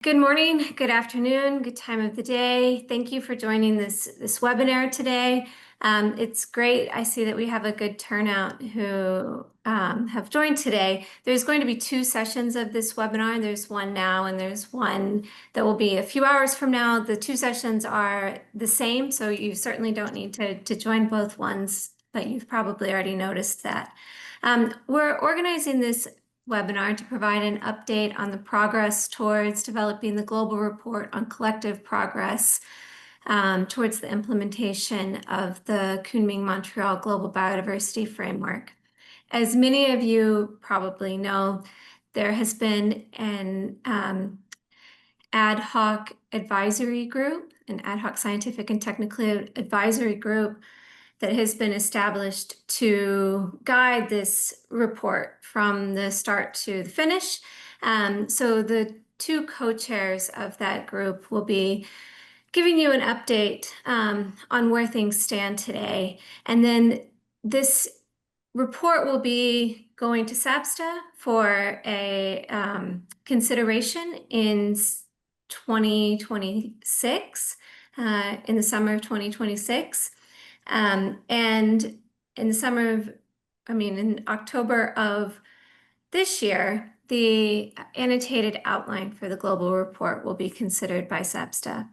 Good morning, good afternoon, good time of the day. Thank you for joining this webinar today. It's great. I see that we have a good turnout who have joined today. There's going to be two sessions of this webinar. There's one now and there's one that will be a few hours from now. The two sessions are the same, so you certainly don't need to join both ones, but you've probably already noticed that. We're organizing this webinar to provide an update on the progress towards developing the global report on collective progress towards the implementation of the Kunming-Montreal Global Biodiversity Framework. As many of you probably know, there has been an ad hoc advisory group, an ad hoc scientific and technical advisory group that has been established to guide this report from the start to the finish. So the two co-chairs of that group will be giving you an update on where things stand today. And then this report will be going to SABSTA for a consideration in 2026, in the summer of 2026. And in October of this year, the annotated outline for the global report will be considered by SABSTA.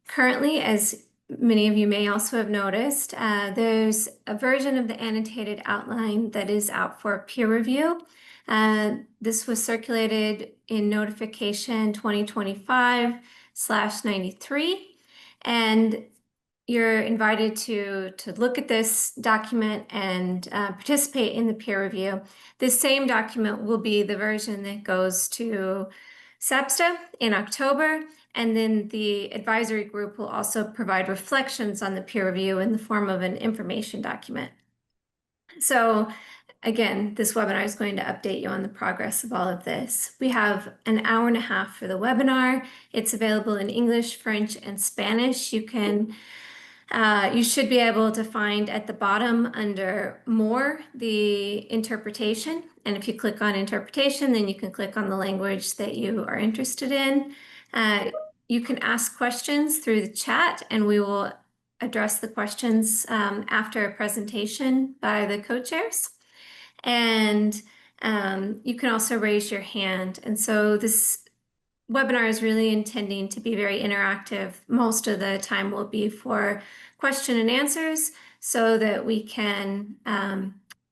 Currently, as many of you may also have noticed, there's a version of the annotated outline that is out for peer review. This was circulated in notification 2025/93, and you're invited to look at this document and participate in the peer review. This same document will be the version that goes to SABSTA in October, and then the advisory group will also provide reflections on the peer review in the form of an information document. So again, this webinar is going to update you on the progress of all of this. We have an hour and a half for the webinar. It's available in English, French, and Spanish. You should be able to find at the bottom under More the interpretation. And if you click on interpretation, then you can click on the language that you are interested in. You can ask questions through the chat, and we will address the questions after a presentation by the co-chairs. And you can also raise your hand. And so this webinar is really intending to be very interactive. Most of the time will be for question and answers so that we can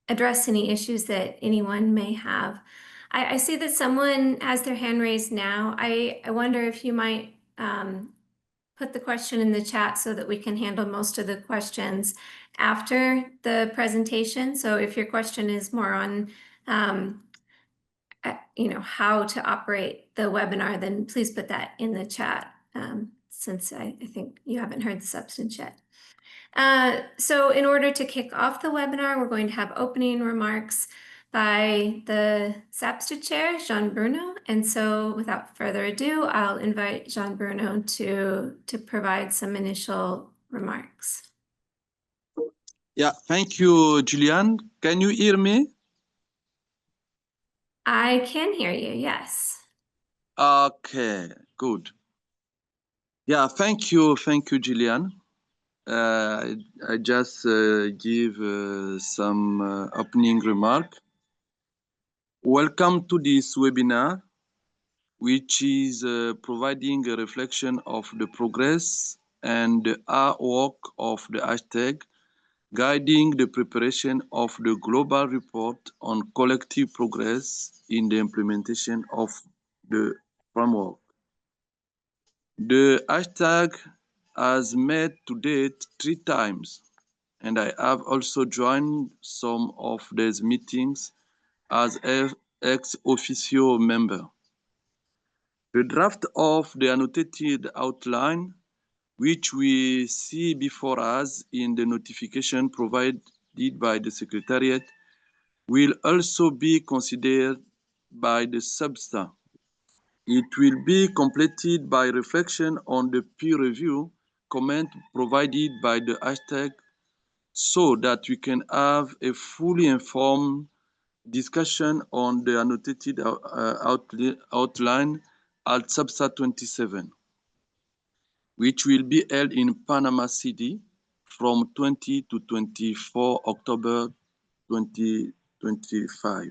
address any issues that anyone may have. I see that someone has their hand raised now. I wonder if you might put the question in the chat so that we can handle most of the questions after the presentation. So if your question is more on how to operate the webinar, then please put that in the chat, since I think you haven't heard the substance yet. So in order to kick off the webinar, we're going to have opening remarks by the SABSTA chair, Jean Bruno. And so without further ado, I'll invite Jean Bruno to provide some initial remarks. Yeah, thank you, Julian. Can you hear me? I can hear you, yes. Okay, good. Yeah, thank you, Julian. I just give some opening remark. Welcome to this webinar, which is providing a reflection of the progress and the hard work of the hashtag guiding the preparation of the global report on collective progress in the implementation of the framework. The hashtag has met to date 3 times, and I have also joined some of these meetings as ex officio member. The draft of the annotated outline, which we see before us in the notification provided by the Secretariat, will also be considered by the SABSTA. It will be completed by reflection on the peer review comment provided by the hashtag so that we can have a fully informed discussion on the annotated outline at SABSA 27, which will be held in Panama City from 20 to 24 October 2025.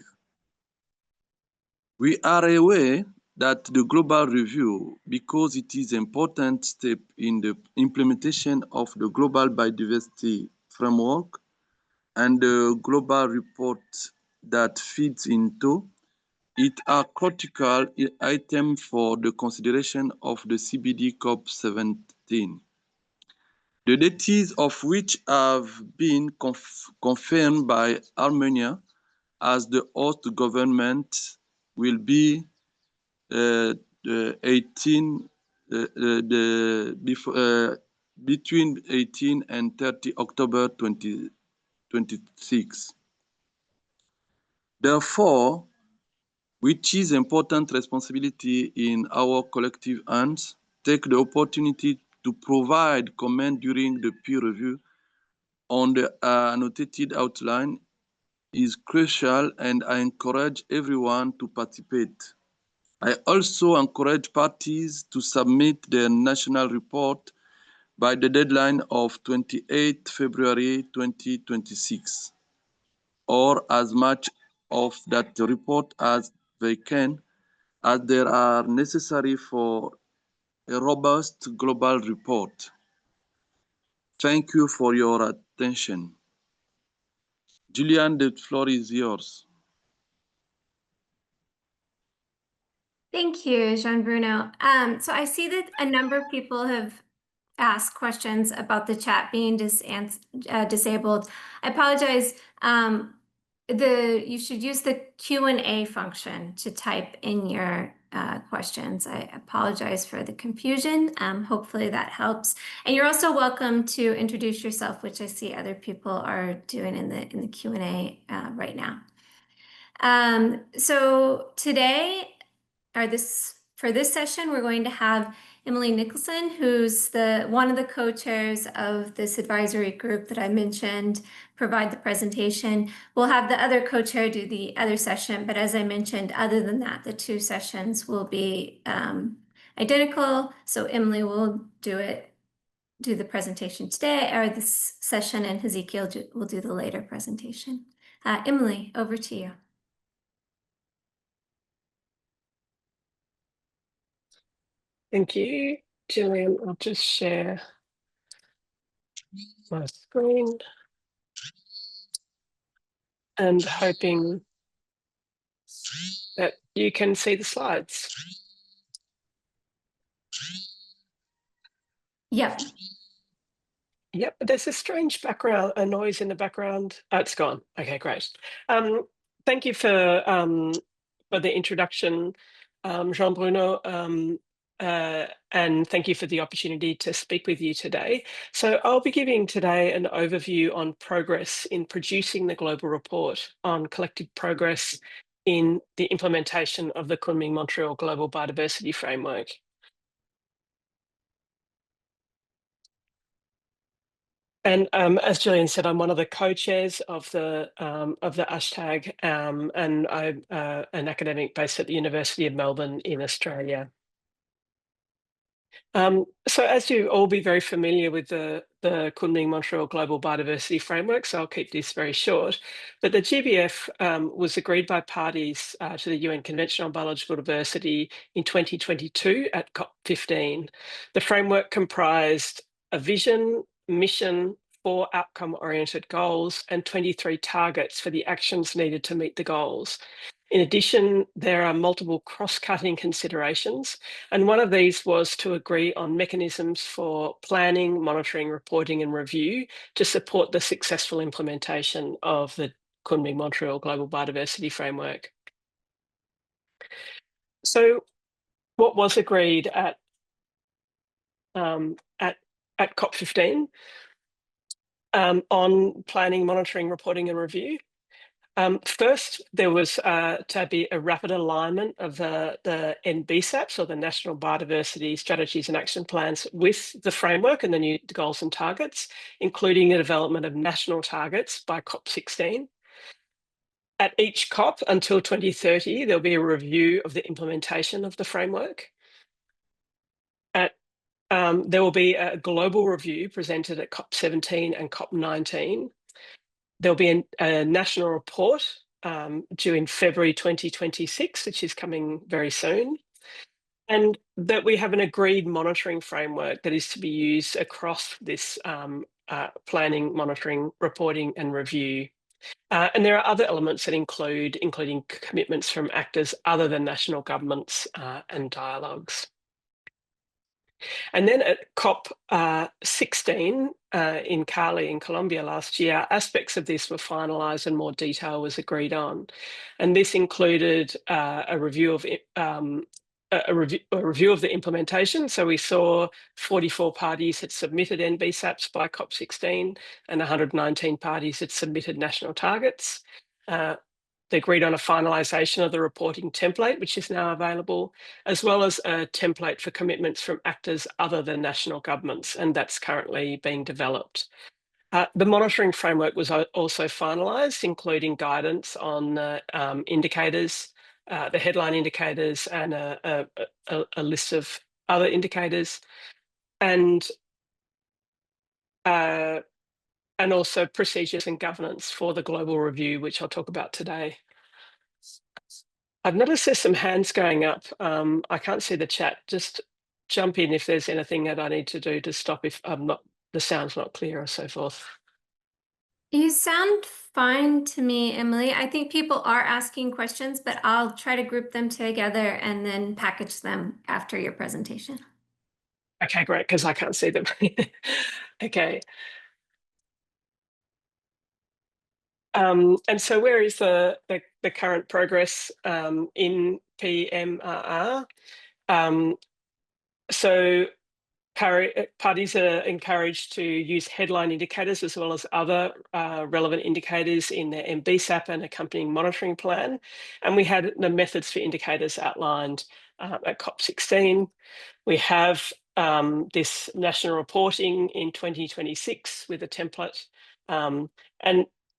We are aware that the global review, because it is an important step in the implementation of the global biodiversity framework and the global report that feeds into it, are critical items for the consideration of the CBD COP17. The dates of which have been confirmed by Armenia as the host government will be between 18 and 30 October 2026. Therefore, which is important responsibility in our collective hands, take the opportunity to provide comment during the peer review on the annotated outline is crucial, and I encourage everyone to participate. I also encourage parties to submit their national report by the deadline of 28 February 2026, or as much of that report as they can, as they are necessary for a robust global report. Thank you for your attention. Julian, the floor is yours. Thank you, Jean Bruno. So I see that a number of people have asked questions about the chat being disabled. I apologize. You should use the Q&A function to type in your questions. I apologize for the confusion. Hopefully that helps. And you're also welcome to introduce yourself, which I see other people are doing in the Q&A right now. So today, for this session, we're going to have Emily Nicholson, who's one of the co-chairs of this advisory group that I mentioned, provide the presentation. We'll have the other co-chair do the other session, but as I mentioned, other than that, the two sessions will be identical. So Emily will do the presentation today, or this session, and Ezekiel will do the later presentation. Emily, over to you. Thank you, Gillian. I'll just share my screen and hoping that you can see the slides. Yep. Yep, there's a strange background, a noise in the background. Oh, it's gone. Okay, great. Thank you for the introduction, Jean Bruno, and thank you for the opportunity to speak with you today. So I'll be giving today an overview on progress in producing the global report on collective progress in the implementation of the Kunming-Montreal Global Biodiversity Framework. And as Gillian said, I'm one of the co-chairs of the hashtag, and I'm an academic based at the University of Melbourne in Australia. So as you all be very familiar with the Kunming-Montreal Global Biodiversity Framework, so I'll keep this very short, but the GBF was agreed by parties to the UN Convention on Biological Diversity in 2022 at COP15. The framework comprised a vision, mission, 4 outcome-oriented goals, and 23 targets for the actions needed to meet the goals. In addition, there are multiple cross-cutting considerations, and one of these was to agree on mechanisms for planning, monitoring, reporting, and review to support the successful implementation of the Kunming-Montreal Global Biodiversity Framework. So what was agreed at COP15 on planning, monitoring, reporting, and review? First, there was to be a rapid alignment of the NBSAPs, or the National Biodiversity Strategies and Action Plans, with the framework and the new goals and targets, including the development of national targets by COP16. At each COP until 2030, there'll be a review of the implementation of the framework. There will be a global review presented at COP17 and COP19. There'll be a national report due in February 2026, which is coming very soon. And that we have an agreed monitoring framework that is to be used across this planning, monitoring, reporting and review. And there are other elements that including commitments from actors other than national governments and dialogues. And then at COP16 in Cali in Colombia last year, aspects of this were finalised and more detail was agreed on. And this included a review of the implementation. So we saw 44 parties had submitted NBSAPs by COP16 and 119 parties had submitted national targets. They agreed on a finalisation of the reporting template, which is now available, as well as a template for commitments from actors other than national governments, and that's currently being developed. The monitoring framework was also finalised, including guidance on indicators, the headline indicators and a list of other indicators, and also procedures and governance for the global review, which I'll talk about today. I've noticed there's some hands going up. I can't see the chat. Just jump in if there's anything that I need to do to stop if the sound's not clear or so forth. You sound fine to me, Emily. I think people are asking questions, but I'll try to group them together and then package them after your presentation. Okay, great, because I can't see them. Okay. And so where is the current progress in PMRR? So parties are encouraged to use headline indicators as well as other relevant indicators in their NBSAP and accompanying monitoring plan. And we had the methods for indicators outlined at COP16. We have this national reporting in 2026 with a template, and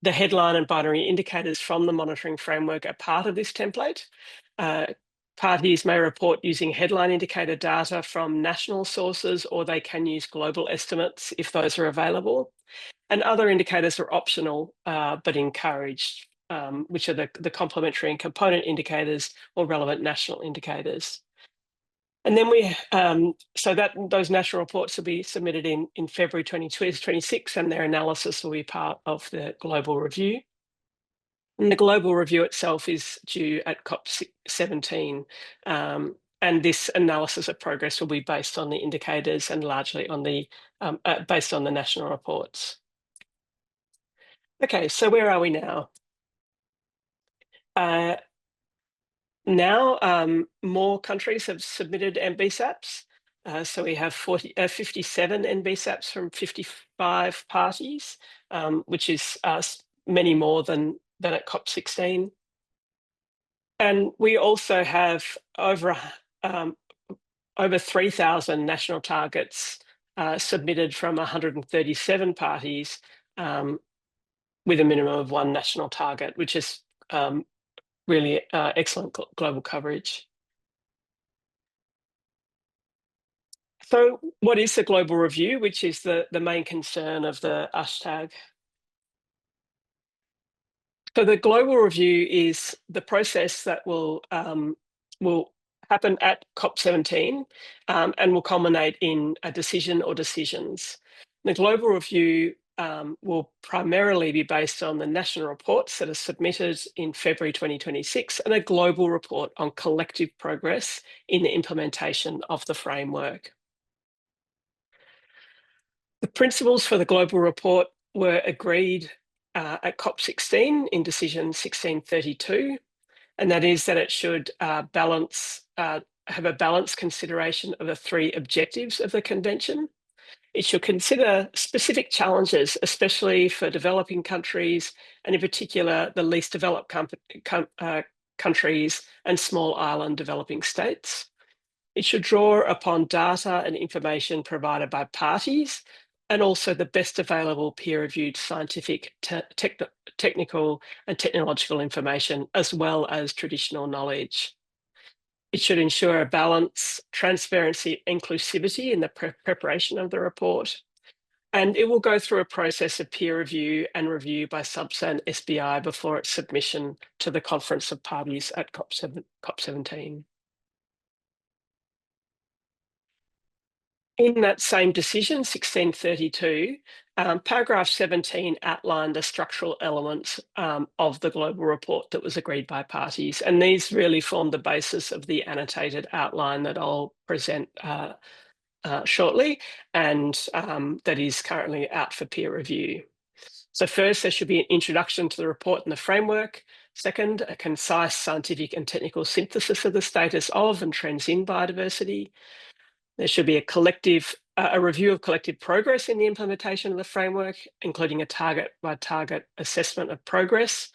the headline and binary indicators from the monitoring framework are part of this template. Parties may report using headline indicator data from national sources, or they can use global estimates if those are available. And other indicators are optional, but encouraged, which are the complementary and component indicators or relevant national indicators. And then those national reports will be submitted in February 2026, and their analysis will be part of the global review. And the global review itself is due at COP17, and this analysis of progress will be based on the indicators and largely on based on the national reports. Okay, so where are we now? Now, more countries have submitted NBSAPs. So we have 57 NBSAPs from 55 parties, which is many more than at COP16. And we also have over 3,000 national targets submitted from 137 parties with a minimum of one national target, which is really excellent global coverage. So what is the global review, which is the main concern of the hashtag? So the global review is the process that will happen at COP17 and will culminate in a decision or decisions. The global review will primarily be based on the national reports that are submitted in February 2026 and a global report on collective progress in the implementation of the framework. The principles for the global report were agreed at COP16 in decision 1632, and that is that it should have a balanced consideration of the three objectives of the convention. It should consider specific challenges, especially for developing countries, and in particular, the least developed countries and small island developing states. It should draw upon data and information provided by parties, and also the best available peer-reviewed scientific, technical and technological information, as well as traditional knowledge. It should ensure a balance, transparency, inclusivity in the preparation of the report. And it will go through a process of peer review and review by SUBSA and SBI before its submission to the Conference of Parties at COP17. In that same decision, 1632, paragraph 17 outlined the structural elements of the global report that was agreed by parties. And these really form the basis of the annotated outline that I'll present shortly, and that is currently out for peer review. So first, there should be an introduction to the report and the framework. Second, a concise scientific and technical synthesis of the status of and trends in biodiversity. There should be a review of collective progress in the implementation of the framework, including a target-by-target assessment of progress,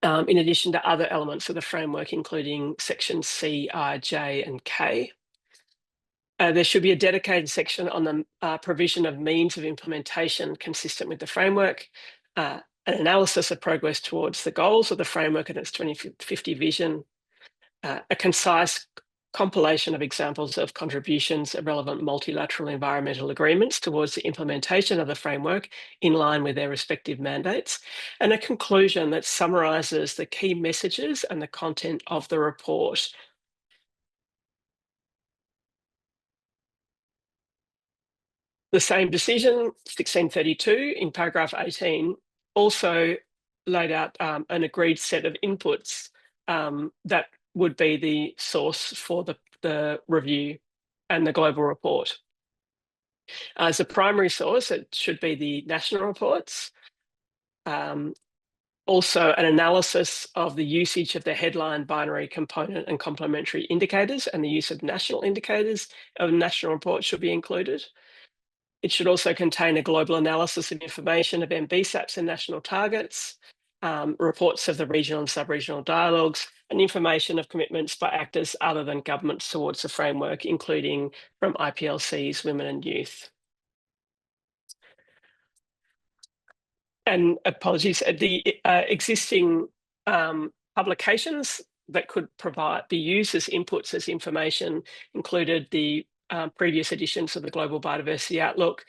in addition to other elements of the framework, including sections C, I, J, and K. There should be a dedicated section on the provision of means of implementation consistent with the framework, an analysis of progress towards the goals of the framework and its 2050 vision, a concise compilation of examples of contributions of relevant multilateral environmental agreements towards the implementation of the framework in line with their respective mandates, and a conclusion that summarises the key messages and the content of the report. The same decision, 1632, in paragraph 18, also laid out an agreed set of inputs that would be the source for the review and the global report. As a primary source, it should be the national reports. Also, an analysis of the usage of the headline, binary, component, and complementary indicators, and the use of national indicators of national reports should be included. It should also contain a global analysis of information of MBSAPs and national targets, reports of the regional and sub-regional dialogues, and information of commitments by actors other than governments towards the framework, including from IPLCs, women and youth. And apologies, the existing publications that could be used as inputs as information included the previous editions of the Global Biodiversity Outlook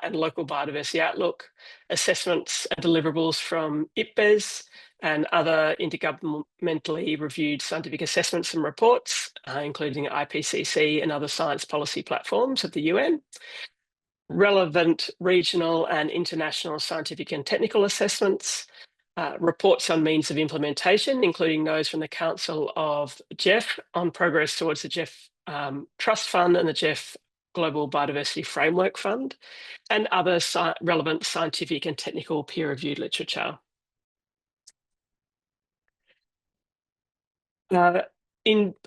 and Local Biodiversity Outlook, assessments and deliverables from IPBES and other intergovernmentally reviewed scientific assessments and reports, including IPCC and other science policy platforms of the UN, relevant regional and international scientific and technical assessments, reports on means of implementation, including those from the Council of GEF on progress towards the GEF Trust Fund and the GEF Global Biodiversity Framework Fund, and other relevant scientific and technical peer-reviewed literature.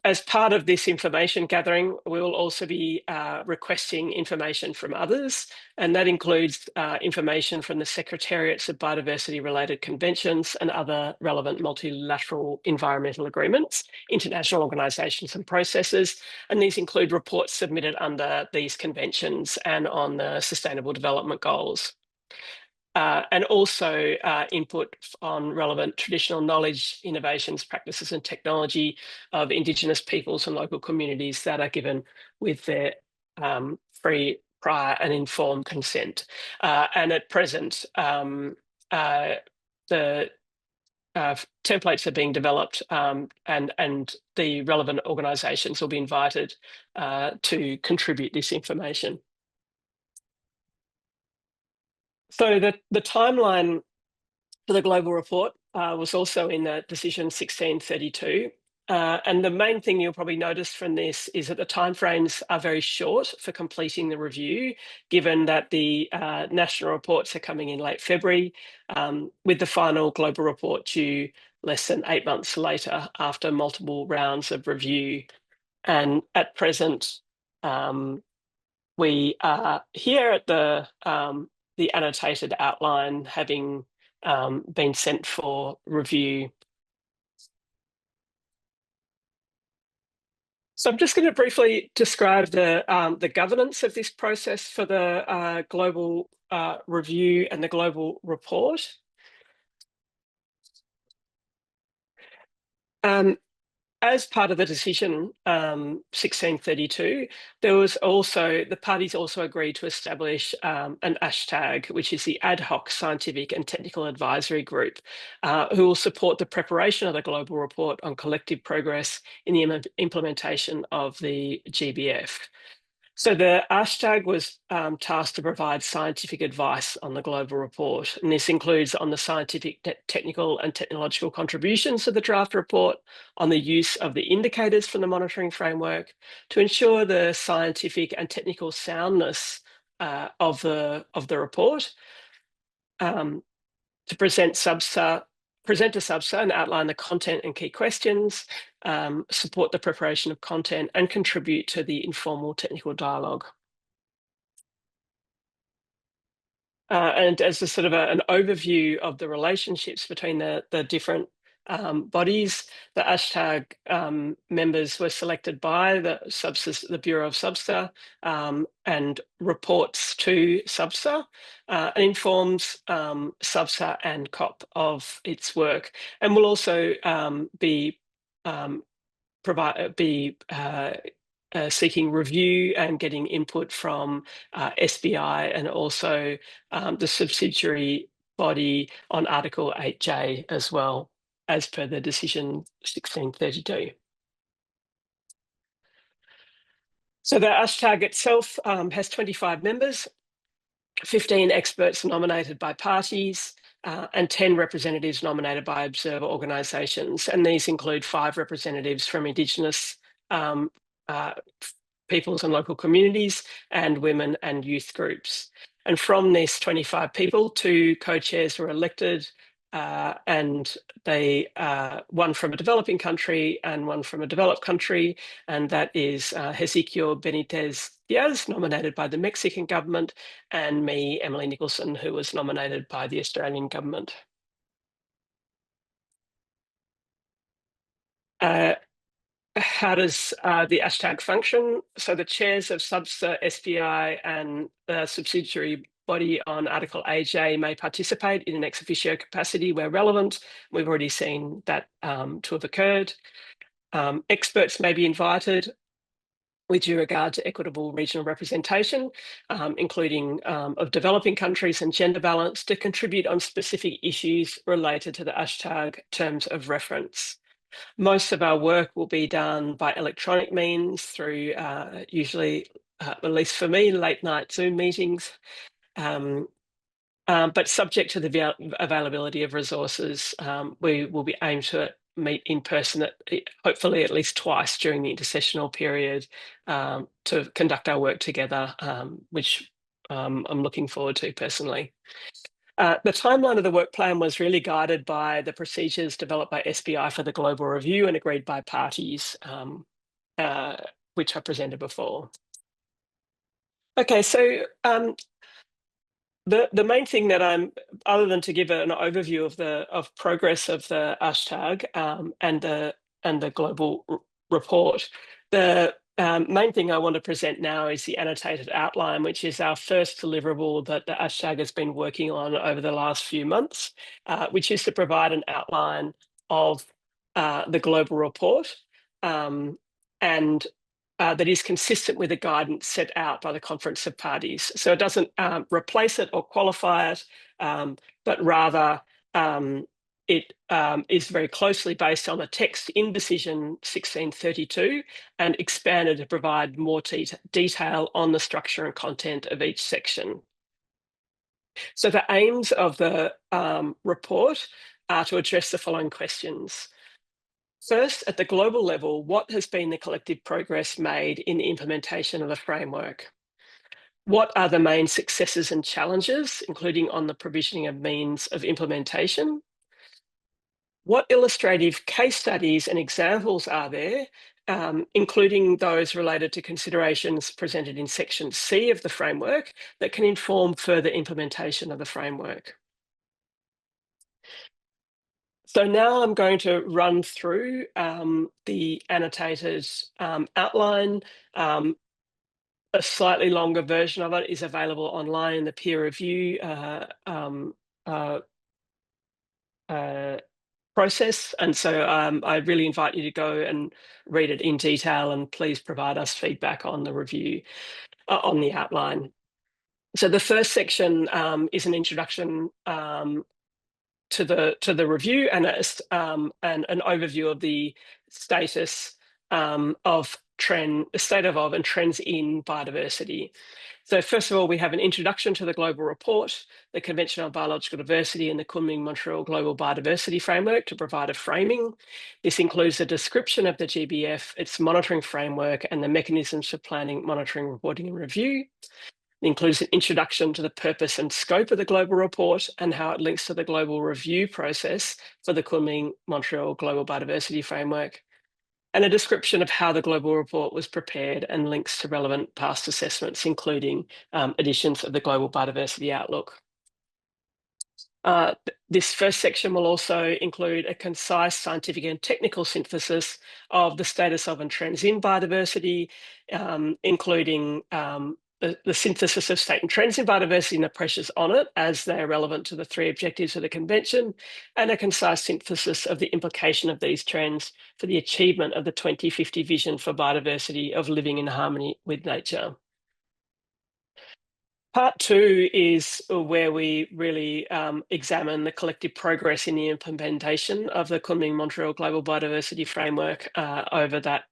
As part of this information gathering, we will also be requesting information from others, and that includes information from the Secretariats of Biodiversity-related conventions and other relevant multilateral environmental agreements, international organisations and processes, and these include reports submitted under these conventions and on the Sustainable Development Goals. And also input on relevant traditional knowledge, innovations, practices and technology of Indigenous peoples and local communities that are given with their free, prior and informed consent. And at present, the templates are being developed and the relevant organisations will be invited to contribute this information. So the timeline for the global report was also in the decision 1632. And the main thing you'll probably notice from this is that the timeframes are very short for completing the review, given that the national reports are coming in late February, with the final global report due less than 8 months later after multiple rounds of review. And at present, we are here at the annotated outline having been sent for review. So I'm just going to briefly describe the governance of this process for the global review and the global report. as part of the decision 1632, there was also, the parties also agreed to establish an hashtag, which is the Ad Hoc Scientific and Technical Advisory Group, who will support the preparation of the global report on collective progress in the implementation of the GBF. So the hashtag was tasked to provide scientific advice on the global report, and this includes on the scientific, technical and technological contributions to the draft report, on the use of the indicators from the monitoring framework to ensure the scientific and technical soundness of the report, to present to SBSA and outline the content and key questions, support the preparation of content and contribute to the informal technical dialogue. And as a sort of an overview of the relationships between the different bodies, the hashtag members were selected by the Bureau of SBSA and reports to SBSA and informs SBSA and COP of its work, and will also be seeking review and getting input from SBI and also the subsidiary body on Article 8J as well, as per the decision 1632. So the hashtag itself has 25 members, 15 experts nominated by parties, and 10 representatives nominated by observer organisations. And these include 5 representatives from Indigenous peoples and local communities and women and youth groups. And from these 25 people, 2 co-chairs were elected, and they one from a developing country and one from a developed country, and that is Hezekiel Benitez Diaz, nominated by the Mexican government, and me, Emily Nicholson, who was nominated by the Australian government. How does the hashtag function? So the chairs of SBSA, SBI and the subsidiary body on Article 8J may participate in an ex officio capacity where relevant. We've already seen that to have occurred. Experts may be invited with due regard to equitable regional representation, including of developing countries and gender balance, to contribute on specific issues related to the hashtag terms of reference. Most of our work will be done by electronic means through usually, at least for me, late night Zoom meetings, but subject to the availability of resources, we will be aimed to meet in person hopefully at least twice during the intersessional period to conduct our work together, which I'm looking forward to personally. The timeline of the work plan was really guided by the procedures developed by SBI for the global review and agreed by parties, which I presented before. Okay, so the main thing that other than to give an overview of progress of the hashtag and the global report, the main thing I want to present now is the annotated outline, which is our first deliverable that the hashtag has been working on over the last few months, which is to provide an outline of the global report and that is consistent with the guidance set out by the Conference of Parties. So it doesn't replace it or qualify it, but rather it is very closely based on the text in Decision 1632 and expanded to provide more detail on the structure and content of each section. So the aims of the report are to address the following questions. First, at the global level, what has been the collective progress made in the implementation of the framework? What are the main successes and challenges, including on the provisioning of means of implementation? What illustrative case studies and examples are there, including those related to considerations presented in Section C of the framework that can inform further implementation of the framework? So now I'm going to run through the annotated outline. A slightly longer version of it is available online in the peer review process. And so I really invite you to go and read it in detail, and please provide us feedback on the review, on the outline. So the first section is an introduction to the review and an overview of the status of and trends in biodiversity. So first of all, we have an introduction to the global report, the Convention on Biological Diversity, and the Kunming-Montreal Global Biodiversity Framework to provide a framing. This includes a description of the GBF, its monitoring framework, and the mechanisms for planning, monitoring, reporting, and review. It includes an introduction to the purpose and scope of the global report and how it links to the global review process for the Kunming-Montreal Global Biodiversity Framework, and a description of how the global report was prepared and links to relevant past assessments, including editions of the Global Biodiversity Outlook. This first section will also include a concise scientific and technical synthesis of the status of and trends in biodiversity, including the synthesis of state and trends in biodiversity and the pressures on it as they are relevant to the 3 objectives of the Convention, and a concise synthesis of the implication of these trends for the achievement of the 2050 vision for biodiversity of living in harmony with nature. Part 2 is where we really examine the collective progress in the implementation of the Kunming-Montreal Global Biodiversity Framework over that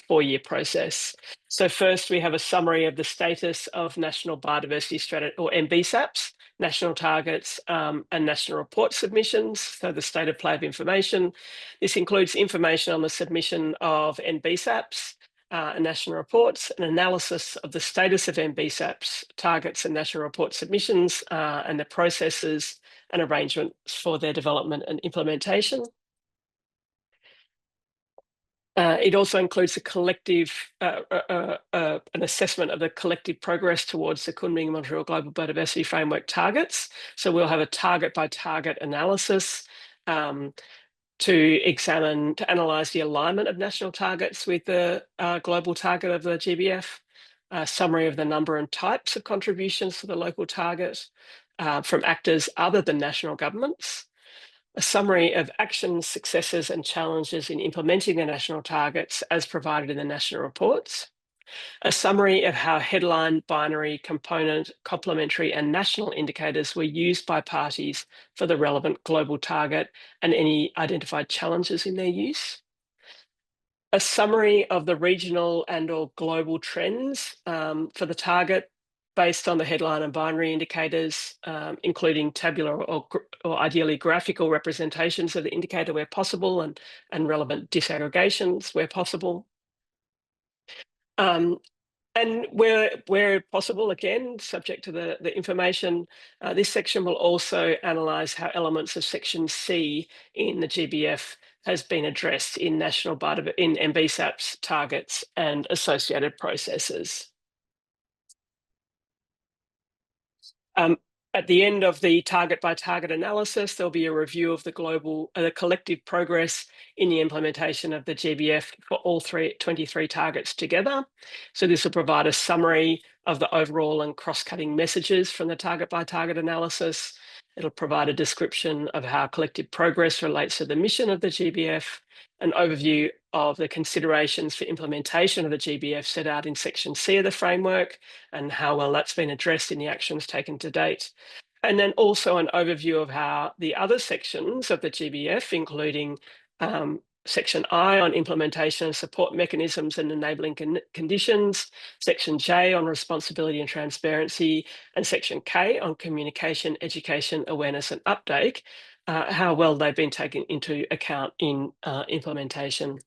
4-year process. So first, we have a summary of the status of National Biodiversity Strategy, or NBSAPs, national targets, and national report submissions, so the state of play of information. This includes information on the submission of NBSAPs, and national reports, an analysis of the status of NBSAPs, targets and national report submissions, and the processes and arrangements for their development and implementation. It also includes a collective, an assessment of the collective progress towards the Kunming-Montreal Global Biodiversity Framework targets. So we'll have a target-by-target analysis to analyse the alignment of national targets with the global target of the GBF, a summary of the number and types of contributions to the local target from actors other than national governments, a summary of actions, successes and challenges in implementing the national targets as provided in the national reports, a summary of how headline, binary, component, complementary and national indicators were used by parties for the relevant global target and any identified challenges in their use, a summary of the regional and/or global trends for the target based on the headline and binary indicators, including tabular or ideally graphical representations of the indicator where possible, and relevant disaggregations where possible. And where possible, again, subject to the information, this section will also analyse how elements of Section C in the GBF has been addressed in in NBSAP's targets and associated processes. At the end of the target-by-target analysis, there'll be a review of the collective progress in the implementation of the GBF for all 23 targets together. So this will provide a summary of the overall and cross-cutting messages from the target-by-target analysis. It'll provide a description of how collective progress relates to the mission of the GBF, an overview of the considerations for implementation of the GBF set out in Section C of the framework and how well that's been addressed in the actions taken to date. And then also an overview of how the other sections of the GBF, including Section I on implementation and support mechanisms and enabling conditions, Section J on responsibility and transparency, and Section K on communication, education, awareness and uptake, how well they've been taken into account in implementation.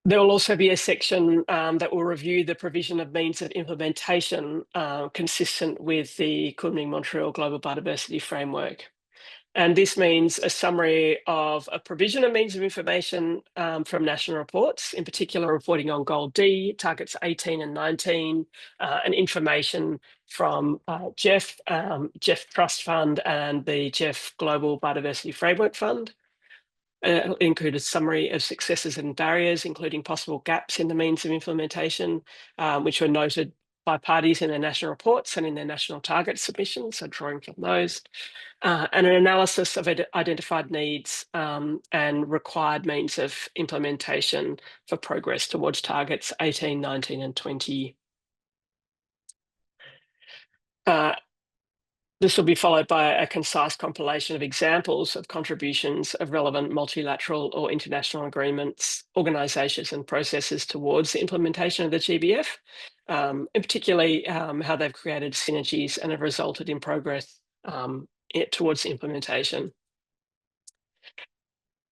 There will also be a section that will review the provision of means of implementation consistent with the Kunming-Montreal Global Biodiversity Framework. And this means a summary of a provision of means of information from national reports, in particular reporting on Goal D, targets 18 and 19, and information from GEF Trust Fund and the GEF Global Biodiversity Framework Fund. It'll include a summary of successes and barriers, including possible gaps in the means of implementation, which were noted by parties in their national reports and in their national target submissions, so drawing from those, and an analysis of identified needs and required means of implementation for progress towards targets 18, 19 and 20. This will be followed by a concise compilation of examples of contributions of relevant multilateral or international agreements, organisations and processes towards the implementation of the GBF, and particularly how they've created synergies and have resulted in progress towards implementation.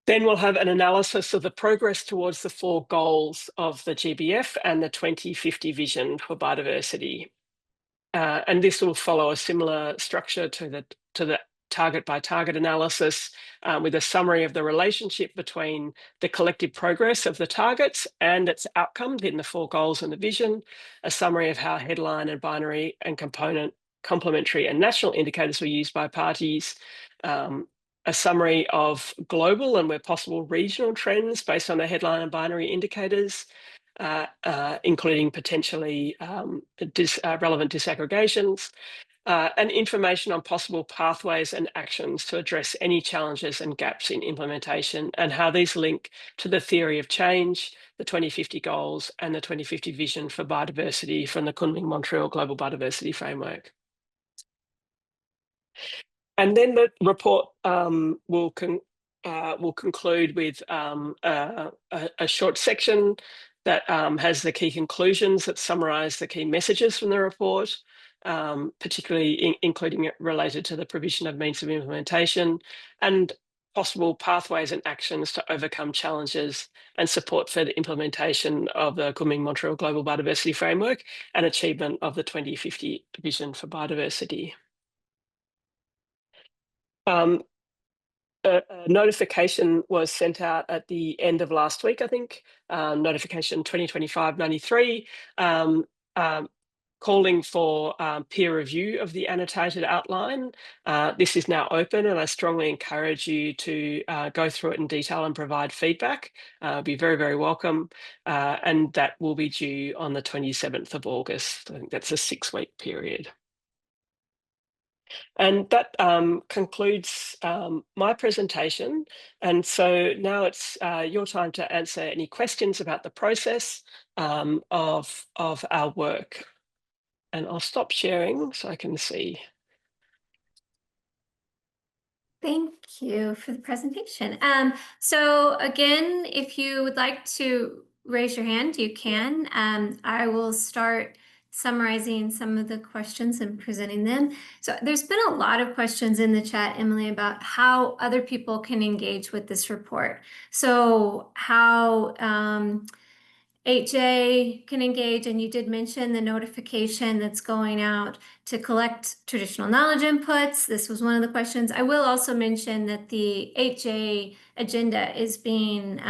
Then we'll have an analysis of the progress towards the 4 goals of the GBF and the 2050 vision for biodiversity. And this will follow a similar structure to the target by target analysis, with a summary of the relationship between the collective progress of the targets and its outcomes in the 4 goals and the vision, a summary of how headline and binary and component, complementary and national indicators were used by parties, a summary of global and where possible regional trends based on the headline and binary indicators, including potentially relevant disaggregations, and information on possible pathways and actions to address any challenges and gaps in implementation, and how these link to the theory of change, the 2050 goals, and the 2050 vision for biodiversity from the Kunming-Montreal Global Biodiversity Framework. And then the report will conclude with a short section that has the key conclusions that summarise the key messages from the report, particularly including it related to the provision of means of implementation and possible pathways and actions to overcome challenges and support for the implementation of the Kunming-Montreal Global Biodiversity Framework and achievement of the 2050 vision for biodiversity. A notification was sent out at the end of last week, I think, notification 2025-93, calling for peer review of the annotated outline. This is now open, and I strongly encourage you to go through it in detail and provide feedback. Be very, very welcome. And that will be due on the 27th of August. I think that's a 6-week period. And that concludes my presentation. And so now it's your time to answer any questions about the process of our work. And I'll stop sharing so I can see. Thank you for the presentation. So again, if you would like to raise your hand, you can. I will start summarizing some of the questions and presenting them. So there's been a lot of questions in the chat, Emily, about how other people can engage with this report. So how HA can engage, and you did mention the notification that's going out to collect traditional knowledge inputs. This was one of the questions. I will also mention that the HA agenda is being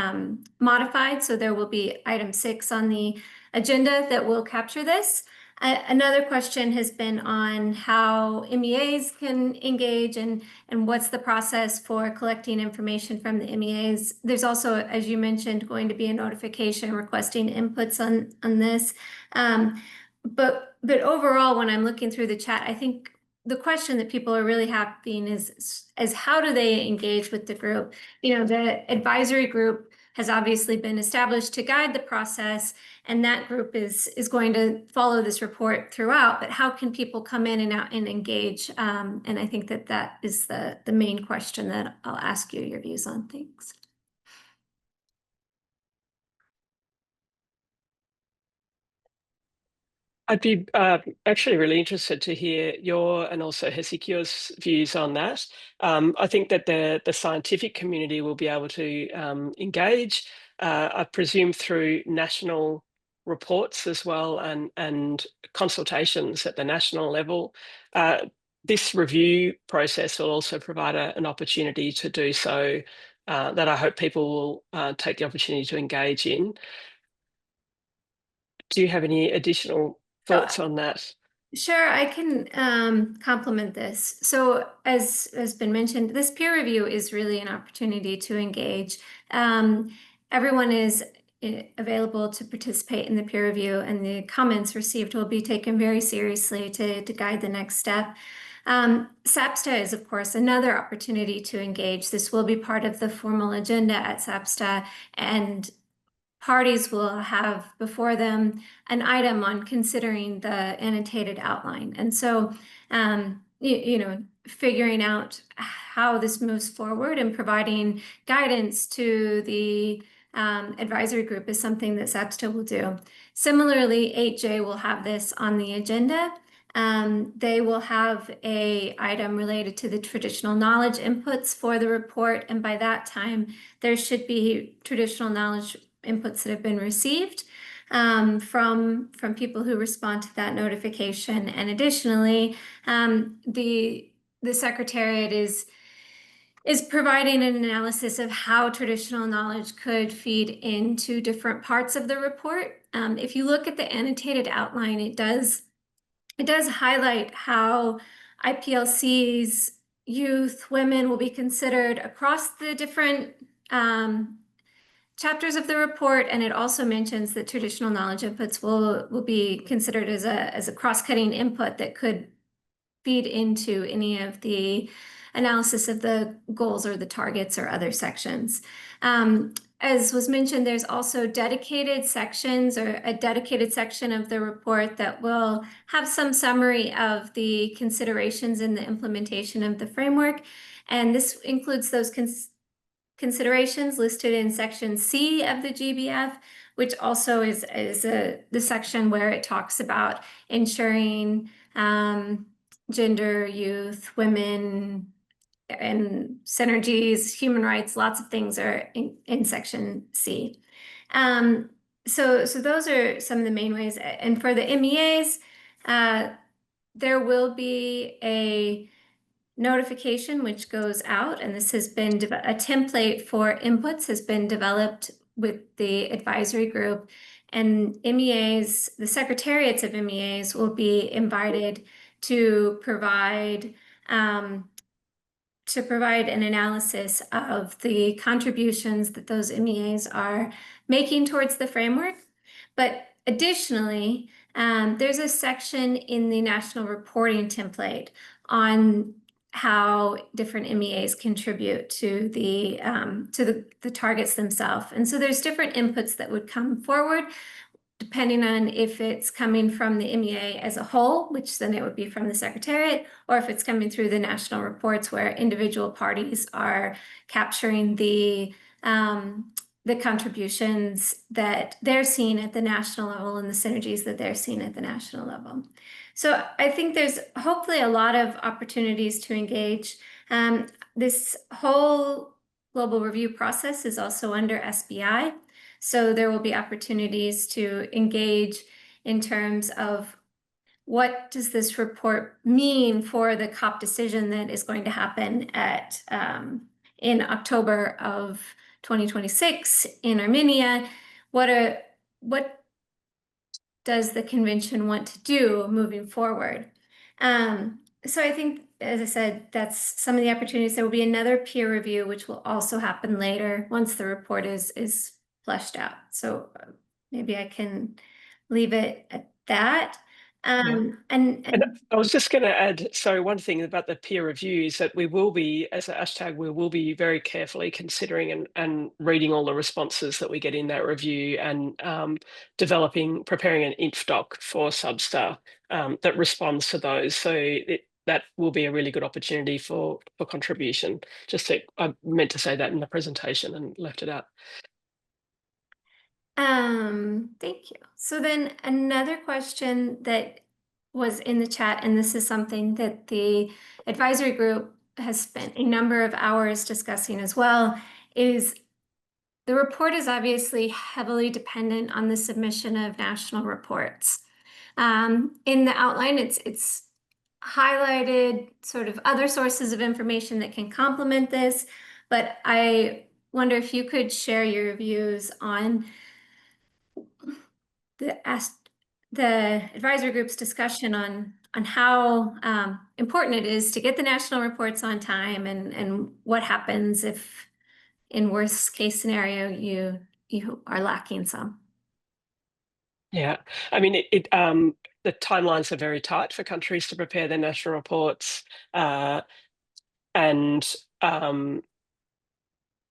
modified, so there will be item 6 on the agenda that will capture this. Another question has been on how MEAs can engage and what's the process for collecting information from the MEAs. There's also, as you mentioned, going to be a notification requesting inputs on this. But overall, when I'm looking through the chat, I think the question that people are really having is how do they engage with the group? You know, the advisory group has obviously been established to guide the process, and that group is going to follow this report throughout, but how can people come in and out and engage? And I think that is the main question that I'll ask you your views on. Thanks. I'd be actually really interested to hear your and also Hezekiah's views on that. I think that the scientific community will be able to engage, I presume through national reports as well, and consultations at the national level. This review process will also provide an opportunity to do so, that I hope people will take the opportunity to engage in. Do you have any additional thoughts on that? Sure, I can complement this. So as has been mentioned, this peer review is really an opportunity to engage. Everyone is available to participate in the peer review, and the comments received will be taken very seriously to guide the next step. SAPSTA is, of course, another opportunity to engage. This will be part of the formal agenda at SAPSTA, and parties will have before them an item on considering the annotated outline. And so, you know, figuring out how this moves forward and providing guidance to the advisory group is something that SAPSTA will do. Similarly, 8J will have this on the agenda. They will have a item related to the traditional knowledge inputs for the report, and by that time, there should be traditional knowledge inputs that have been received from people who respond to that notification. And additionally, the Secretariat is providing an analysis of how traditional knowledge could feed into different parts of the report. If you look at the annotated outline, it does highlight how IPLCs, youth, women will be considered across the different chapters of the report, and it also mentions that traditional knowledge inputs will be considered as a cross-cutting input that could feed into any of the analysis of the goals or the targets or other sections. As was mentioned, there's also dedicated sections or a dedicated section of the report that will have some summary of the considerations in the implementation of the framework. And this includes those considerations listed in section C of the GBF, which also is the section where it talks about ensuring gender, youth, women, and synergies, human rights, lots of things are in section C. So those are some of the main ways. And for the MEAs, there will be a notification which goes out, and this has been a template for inputs has been developed with the advisory group, and MEAs, the secretariats of MEAs will be invited to provide an analysis of the contributions that those MEAs are making towards the framework. But additionally, there's a section in the national reporting template on how different MEAs contribute to the targets themselves. And so there's different inputs that would come forward depending on if it's coming from the MEA as a whole, which then it would be from the Secretariat, or if it's coming through the national reports where individual parties are capturing the contributions that they're seeing at the national level and the synergies that they're seeing at the national level. So I think there's hopefully a lot of opportunities to engage. This whole global review process is also under SBI. So there will be opportunities to engage in terms of what does this report mean for the COP decision that is going to happen at in October of 2026 in Armenia. What does the convention want to do moving forward? So I think, as I said, that's some of the opportunities. There will be another peer review, which will also happen later once the report is fleshed out. So maybe I can leave it at that. And I was just going to add, sorry, one thing about the peer review is that we will be, as a hashtag, we will be very carefully considering and reading all the responses that we get in that review, and preparing an inf doc for Substar that responds to those. So that will be a really good opportunity for contribution. I meant to say that in the presentation and left it out. Thank you. So then another question that was in the chat, and this is something that the advisory group has spent a number of hours discussing as well, is the report is obviously heavily dependent on the submission of national reports. In the outline, it's highlighted sort of other sources of information that can complement this, but I wonder if you could share your views on the advisory group's discussion on how important it is to get the national reports on time, and what happens if, in worst case scenario, you are lacking some. Yeah, I mean, the timelines are very tight for countries to prepare their national reports, and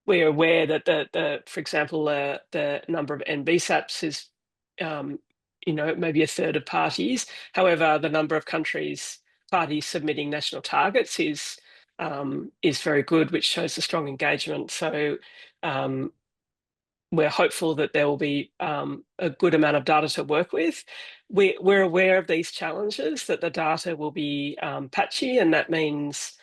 we're aware that for example, the number of NBSAPs is, maybe a third of parties. However, the number of parties submitting national targets is very good, which shows a strong engagement. So we're hopeful that there will be a good amount of data to work with. We're aware of these challenges, that the data will be patchy, and that means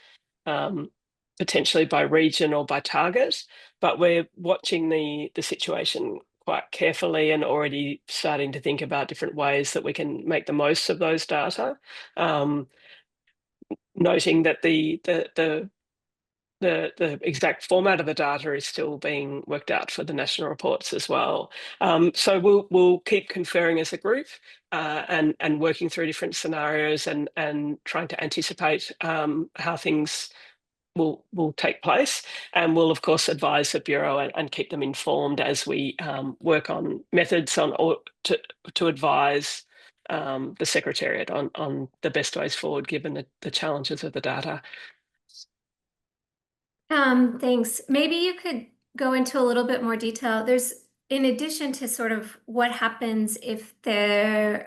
potentially by region or by target, but we're watching the situation quite carefully and already starting to think about different ways that we can make the most of those data, noting that the exact format of the data is still being worked out for the national reports as well. So we'll keep conferring as a group, and working through different scenarios and trying to anticipate how things will take place, and we'll of course advise the Bureau and keep them informed as we work on methods to advise the Secretariat on the best ways forward given the challenges of the data. Thanks. Maybe you could go into a little bit more detail. There's, in addition to sort of what happens if they're,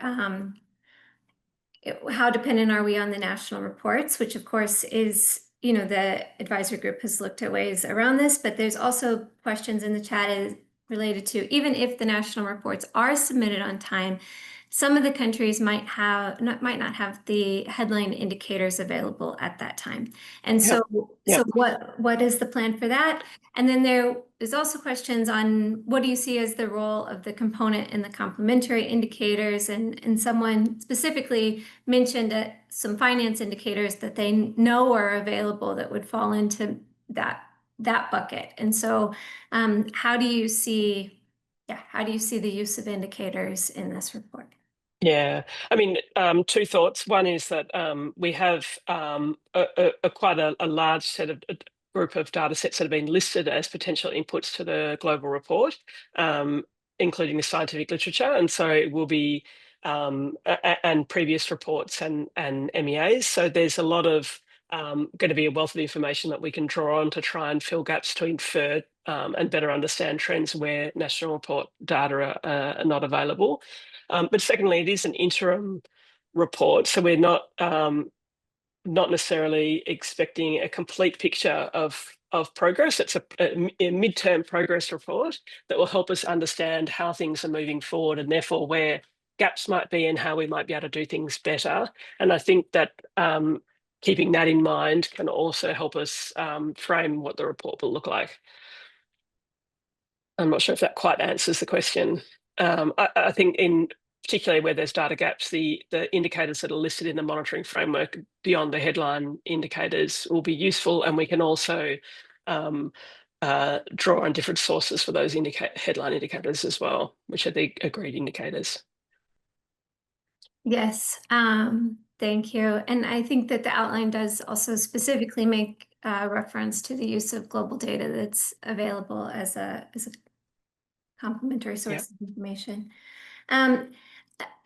how dependent are we on the national reports, which of course is, the advisory group has looked at ways around this, but there's also questions in the chat related to, even if the national reports are submitted on time, some of the countries might not have the headline indicators available at that time. And so what is the plan for that? And then there is also questions on what do you see as the role of the component and the complementary indicators? And someone specifically mentioned some finance indicators that they know are available that would fall into that bucket. And so how do you see the use of indicators in this report? Yeah, I mean, two thoughts. One is that we have quite a large set of group of data sets that have been listed as potential inputs to the global report, including the scientific literature, and so it will be and previous reports and MEAs. So there's a lot of going to be a wealth of information that we can draw on to try and fill gaps, to infer and better understand trends where national report data are not available. But secondly, it is an interim report, so we're not necessarily expecting a complete picture of progress. It's a midterm progress report that will help us understand how things are moving forward, and therefore where gaps might be and how we might be able to do things better. And I think that keeping that in mind can also help us frame what the report will look like. I'm not sure if that quite answers the question. I think particularly where there's data gaps, the indicators that are listed in the monitoring framework beyond the headline indicators will be useful, and we can also draw on different sources for those headline indicators as well, which are the agreed indicators. Yes, thank you. And I think that the outline does also specifically make reference to the use of global data that's available as a complementary source of information.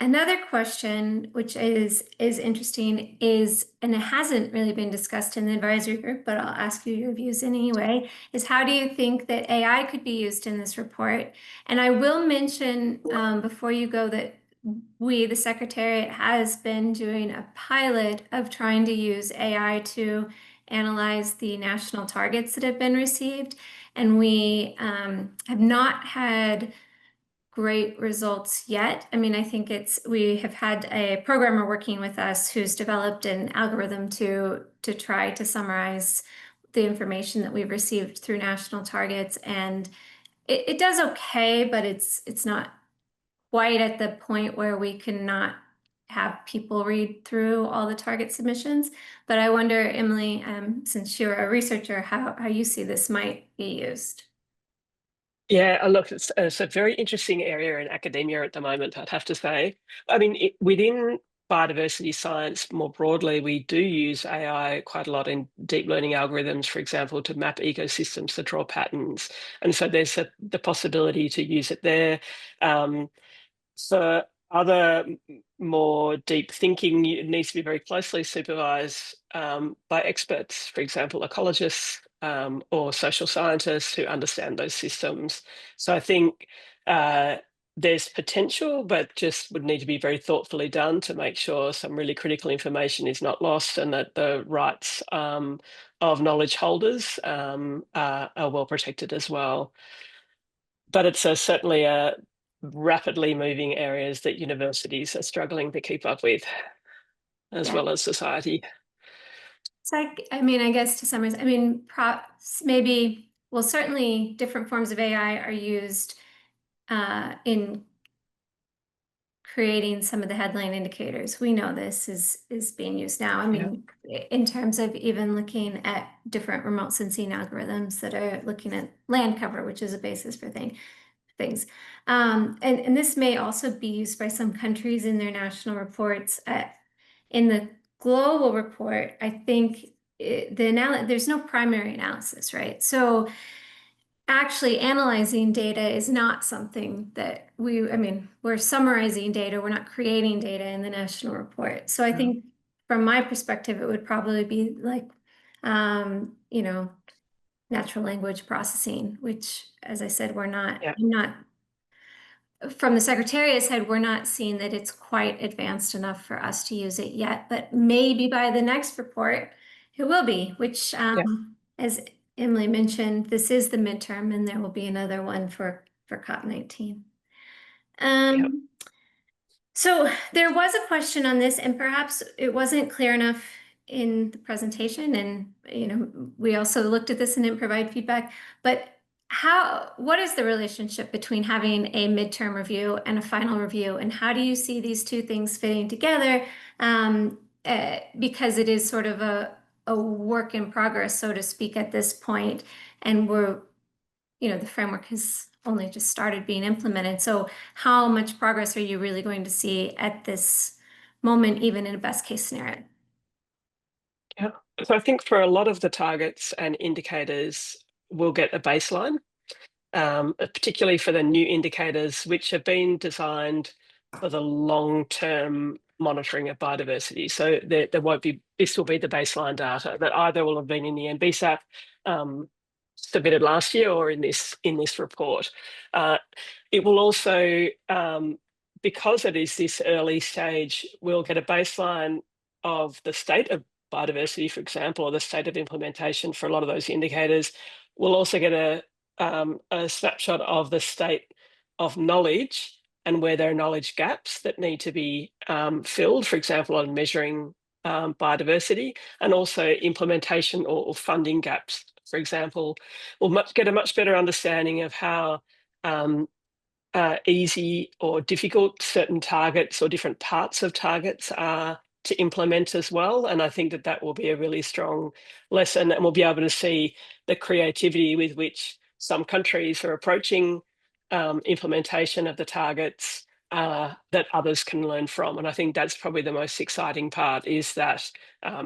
Another question, which is interesting, is, and it hasn't really been discussed in the advisory group, but I'll ask you your views anyway, is how do you think that AI could be used in this report? And I will mention before you go that the Secretariat has been doing a pilot of trying to use AI to analyze the national targets that have been received. And we have not had great results yet. I mean, I think we have had a programmer working with us who's developed an algorithm to try to summarize the information that we've received through national targets. And it does okay, but it's not quite at the point where we cannot have people read through all the target submissions. But I wonder, Emily, since you're a researcher, how you see this might be used. Yeah, look, it's a very interesting area in academia at the moment, I'd have to say. I mean, within biodiversity science more broadly, we do use AI quite a lot in deep learning algorithms, for example, to map ecosystems, to draw patterns. And so there's the possibility to use it there. For other more deep thinking, it needs to be very closely supervised by experts, for example, ecologists or social scientists who understand those systems. So I think there's potential, but just would need to be very thoughtfully done to make sure some really critical information is not lost and that the rights of knowledge holders are well protected as well. But it's certainly a rapidly moving areas that universities are struggling to keep up with, as well as society. So I mean, I guess to summarize, I mean, maybe, well, certainly different forms of AI are used in creating some of the headline indicators. We know this is being used now. I mean, in terms of even looking at different remote sensing algorithms that are looking at land cover, which is a basis for things. And this may also be used by some countries in their national reports. In the global report, I think there's no primary analysis, right? So actually analyzing data is not something that I mean, we're summarizing data, we're not creating data in the national report. So I think from my perspective, it would probably be like, you know, natural language processing, which, as I said, I'm not, from the Secretariat side, we're not seeing that it's quite advanced enough for us to use it yet, but maybe by the next report, it will be, which, as Emily mentioned, this is the midterm and there will be another one for COP19. So there was a question on this, and perhaps it wasn't clear enough in the presentation, and we also looked at this and didn't provide feedback, but what is the relationship between having a midterm review and a final review, and how do you see these two things fitting together? Because it is sort of a work in progress, so to speak, at this point, and the framework has only just started being implemented. So how much progress are you really going to see at this moment, even in a best case scenario? Yeah, so I think for a lot of the targets and indicators, we'll get a baseline, particularly for the new indicators, which have been designed for the long-term monitoring of biodiversity. So there won't be, this will be the baseline data that either will have been in the NBSAP submitted last year or in this report. It will also, because it is this early stage, we'll get a baseline of the state of biodiversity, for example, or the state of implementation for a lot of those indicators. We'll also get a snapshot of the state of knowledge and where there are knowledge gaps that need to be filled, for example, on measuring biodiversity, and also implementation or funding gaps. For example, we'll get a much better understanding of how easy or difficult certain targets or different parts of targets are to implement as well. And I think that will be a really strong lesson, and we'll be able to see the creativity with which some countries are approaching implementation of the targets that others can learn from. And I think that's probably the most exciting part, is that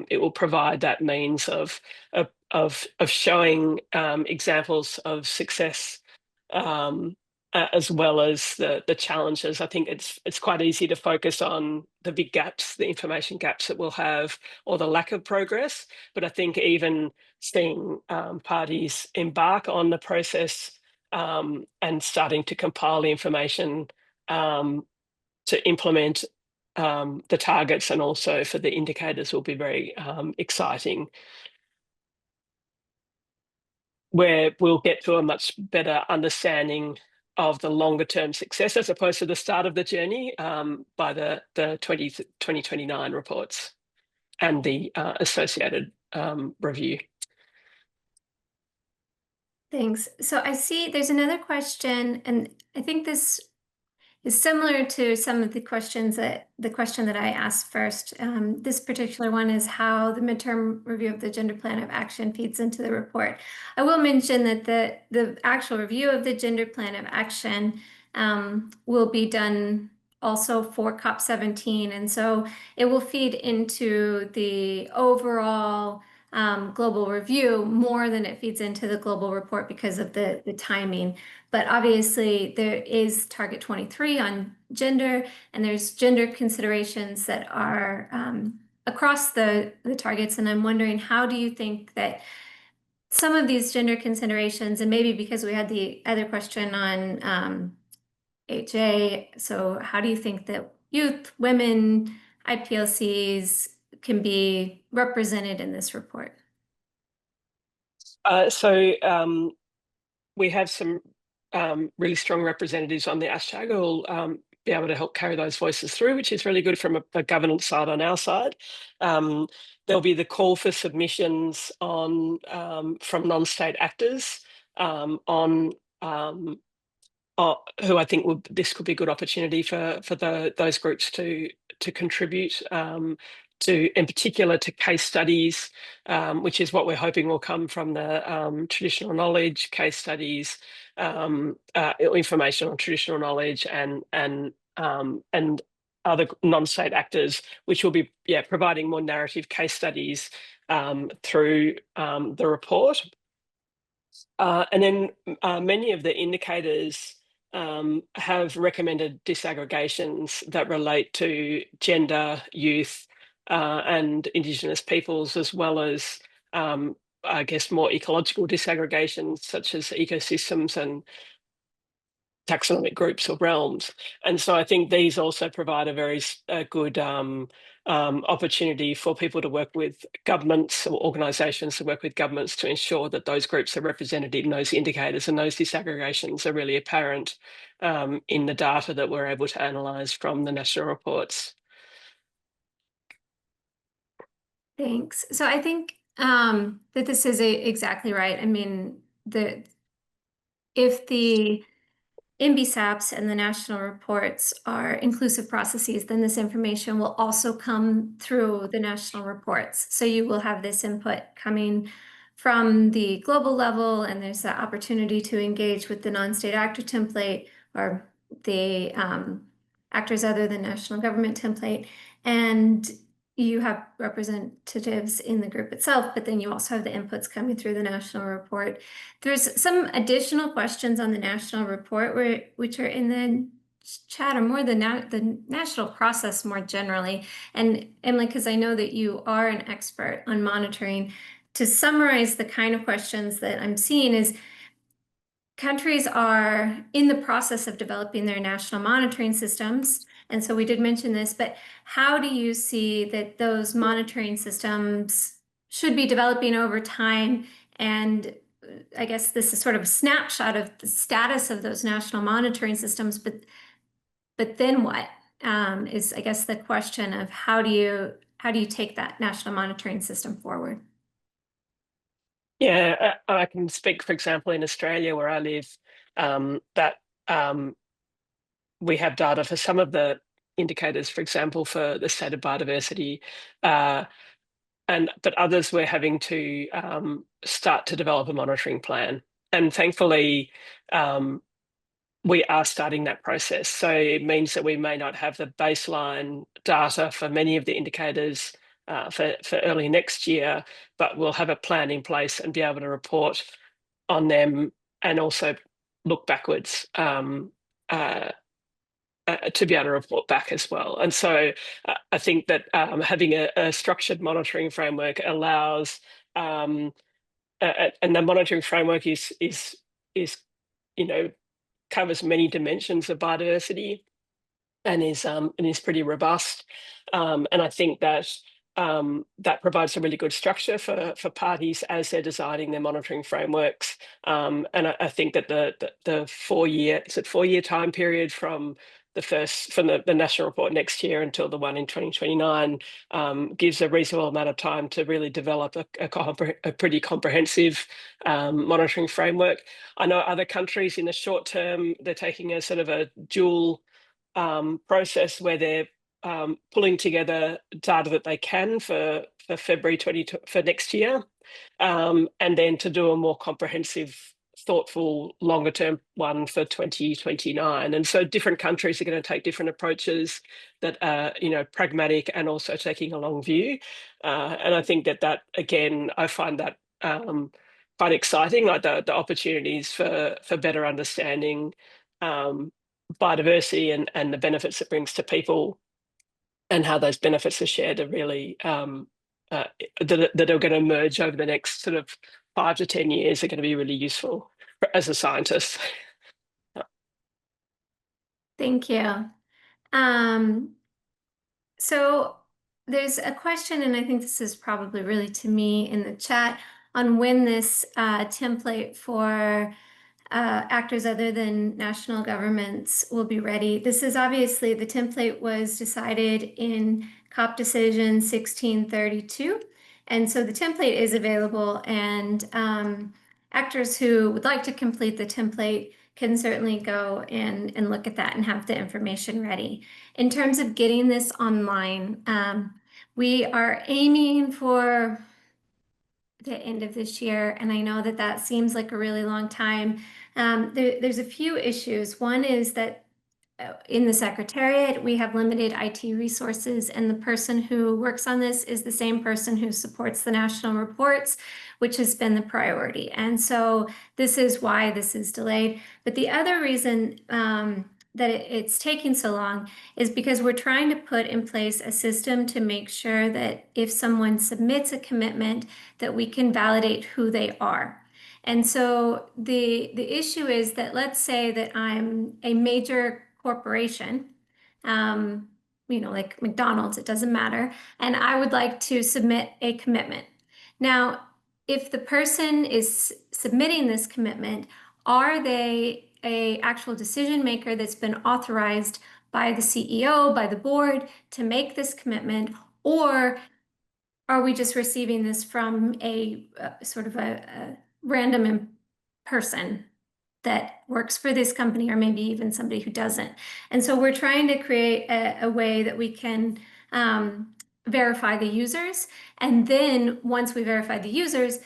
it will provide that means of showing examples of success, as well as the challenges. I think it's quite easy to focus on the big gaps, the information gaps that we'll have, or the lack of progress. But I think even seeing parties embark on the process and starting to compile the information to implement the targets and also for the indicators will be very exciting, where we'll get to a much better understanding of the longer term success as opposed to the start of the journey by the 2029 reports and the associated review. Thanks. So I see there's another question, and I think this is similar to some of the question that I asked first. This particular one is how the midterm review of the Gender Plan of Action feeds into the report. I will mention that the actual review of the Gender Plan of Action will be done also for COP17. And so it will feed into the overall global review more than it feeds into the global report because of the timing. But obviously there is Target 23 on gender, and there's gender considerations that are across the targets. And I'm wondering, how do you think that some of these gender considerations, and maybe because we had the other question on HA, so how do you think that youth, women, IPLCs can be represented in this report? We have some really strong representatives on the hashtag who will be able to help carry those voices through, which is really good from a governance side on our side. There'll be the call for submissions on from non-state actors on who I think this could be a good opportunity for those groups to contribute to, in particular, to case studies, which is what we're hoping will come from the traditional knowledge case studies, information on traditional knowledge, and other non-state actors, which will be providing more narrative case studies through the report. And then many of the indicators have recommended disaggregations that relate to gender, youth, and Indigenous peoples, as well as, I guess, more ecological disaggregations such as ecosystems and taxonomic groups or realms. And so I think these also provide a very good opportunity for people to work with governments or organisations to work with governments to ensure that those groups are represented in those indicators, and those disaggregations are really apparent in the data that we're able to analyse from the national reports. Thanks. So I think that this is exactly right. I mean, if the NBSAPs and the national reports are inclusive processes, then this information will also come through the national reports. So you will have this input coming from the global level, and there's the opportunity to engage with the non-state actor template or the actors other than national government template. And you have representatives in the group itself, but then you also have the inputs coming through the national report. There's some additional questions on the national report which are in the chat, or more the national process more generally. And Emily, because I know that you are an expert on monitoring, to summarize the kind of questions that I'm seeing is, countries are in the process of developing their national monitoring systems. And so we did mention this, but how do you see that those monitoring systems should be developing over time? And I guess this is sort of a snapshot of the status of those national monitoring systems, but then what is, I guess, the question of how do you take that national monitoring system forward? Yeah, I can speak, for example, in Australia, where I live, that we have data for some of the indicators, for example, for the state of biodiversity, but others we're having to start to develop a monitoring plan. And thankfully, we are starting that process. So it means that we may not have the baseline data for many of the indicators for early next year, but we'll have a plan in place and be able to report on them, and also look backwards to be able to report back as well. And so I think that having a structured monitoring framework allows, and the monitoring framework is covers many dimensions of biodiversity, and is pretty robust. And I think that that provides a really good structure for parties as they're designing their monitoring frameworks. And I think that the 4-year time period from the national report next year until the one in 2029 gives a reasonable amount of time to really develop a pretty comprehensive monitoring framework. I know other countries in the short term, they're taking a sort of a dual process where they're pulling together data that they can for February for next year, and then to do a more comprehensive thoughtful, longer term one for 2029. And so different countries are going to take different approaches that are, pragmatic and also taking a long view. And I think that again, I find that quite exciting, like the opportunities for better understanding biodiversity and the benefits it brings to people, and how those benefits are shared are really that are going to emerge over the next sort of 5 to 10 years are going to be really useful as a scientist. Thank you. So there's a question, and I think this is probably really to me in the chat, on when this template for actors other than national governments will be ready. This is obviously, the template was decided in COP decision 1632. And so the template is available, and actors who would like to complete the template can certainly go and look at that and have the information ready. In terms of getting this online, we are aiming for the end of this year, and I know that that seems like a really long time. There's a few issues. One is that in the Secretariat, we have limited IT resources, and the person who works on this is the same person who supports the national reports, which has been the priority. And so this is why this is delayed. But the other reason that it's taking so long is because we're trying to put in place a system to make sure that if someone submits a commitment, that we can validate who they are. And so the issue is that, let's say that I'm a major corporation, like McDonald's, it doesn't matter, and I would like to submit a commitment. Now, if the person is submitting this commitment, are they an actual decision maker that's been authorized by the CEO, by the board, to make this commitment, or are we just receiving this from a sort of a random person that works for this company, or maybe even somebody who doesn't? And so we're trying to create a way that we can verify the users. And then once we verify the users,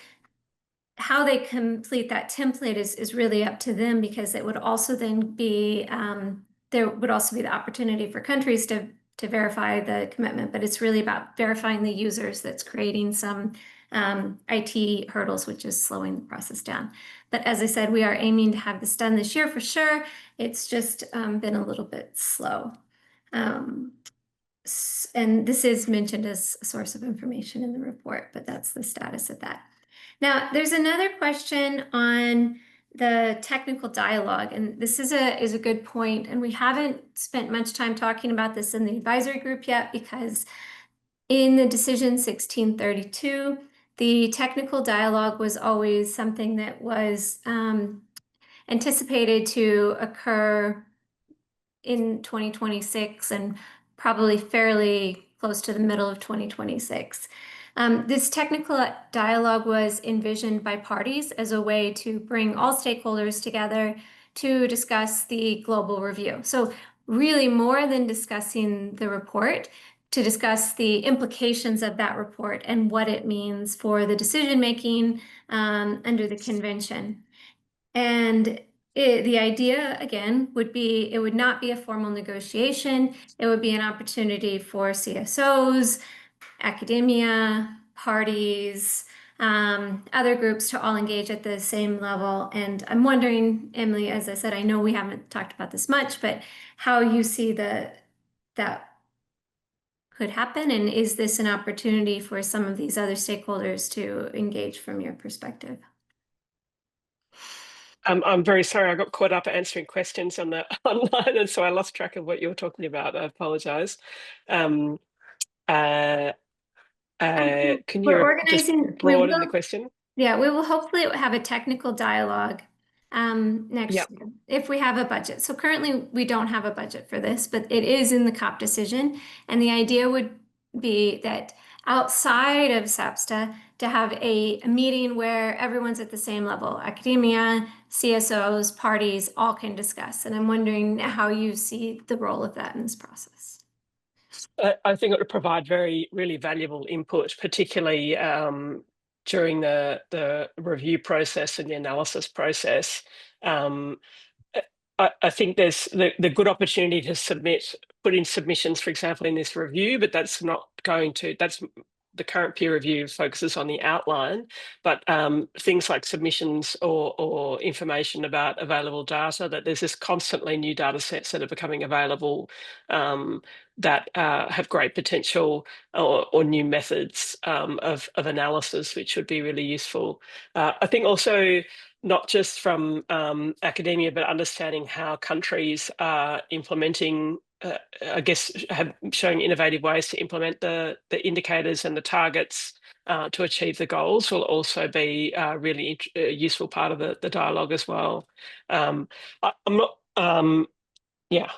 how they complete that template is really up to them, because it would also then be, there would also be the opportunity for countries to verify the commitment, but it's really about verifying the users that's creating some IT hurdles, which is slowing the process down. But as I said, we are aiming to have this done this year for sure. It's just been a little bit slow. And this is mentioned as a source of information in the report, but that's the status of that. Now, there's another question on the technical dialogue, and this is a good point, and we haven't spent much time talking about this in the advisory group yet, because in the decision 1632, the technical dialogue was always something that was anticipated to occur in 2026 and probably fairly close to the middle of 2026. This technical dialogue was envisioned by parties as a way to bring all stakeholders together to discuss the global review. So really, more than discussing the report, to discuss the implications of that report and what it means for the decision-making under the convention. And the idea, again, would be, it would not be a formal negotiation. It would be an opportunity for CSOs, academia, parties, other groups to all engage at the same level. And I'm wondering, Emily, as I said, I know we haven't talked about this much, but how you see that could happen, and is this an opportunity for some of these other stakeholders to engage from your perspective? I'm very sorry, I got caught up answering questions on the online, and so I lost track of what you were talking about. I apologize. Can you just broaden the question? Yeah, we will hopefully have a technical dialogue next year, if we have a budget. So currently we don't have a budget for this, but it is in the COP decision. And the idea would be that outside of SAPSTA, to have a meeting where everyone's at the same level, academia, CSOs, parties, all can discuss. And I'm wondering how you see the role of that in this process. I think it would provide really valuable input, particularly during the review process and the analysis process. I think there's the good opportunity to put in submissions, for example, in this review, but that's the current peer review focuses on the outline, but things like submissions or information about available data, that there's just constantly new data sets that are becoming available that have great potential, or new methods of analysis, which would be really useful. I think also, not just from academia, but understanding how countries are implementing, I guess, showing innovative ways to implement the indicators and the targets to achieve the goals will also be a really useful part of the dialogue as well. I'm not, yeah,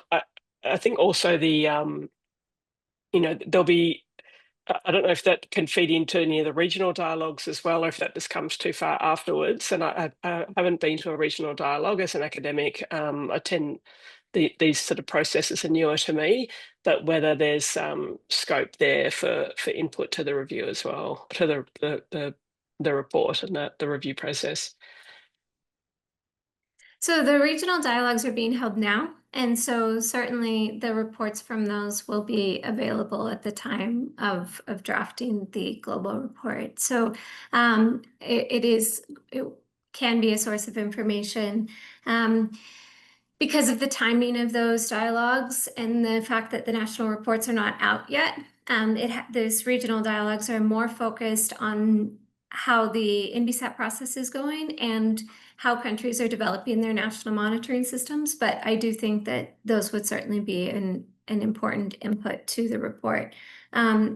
I think also there'll be, I don't know if that can feed into any of the regional dialogues as well, or if that just comes too far afterwards. And I haven't been to a regional dialogue as an academic. I tend, these sort of processes are newer to me, but whether there's scope there for input to the review as well, to the report and the review process. So the regional dialogues are being held now, and so certainly the reports from those will be available at the time of drafting the global report. So it can be a source of information. Because of the timing of those dialogues and the fact that the national reports are not out yet, those regional dialogues are more focused on how the NBSAP process is going and how countries are developing their national monitoring systems. But I do think that those would certainly be an important input to the report. I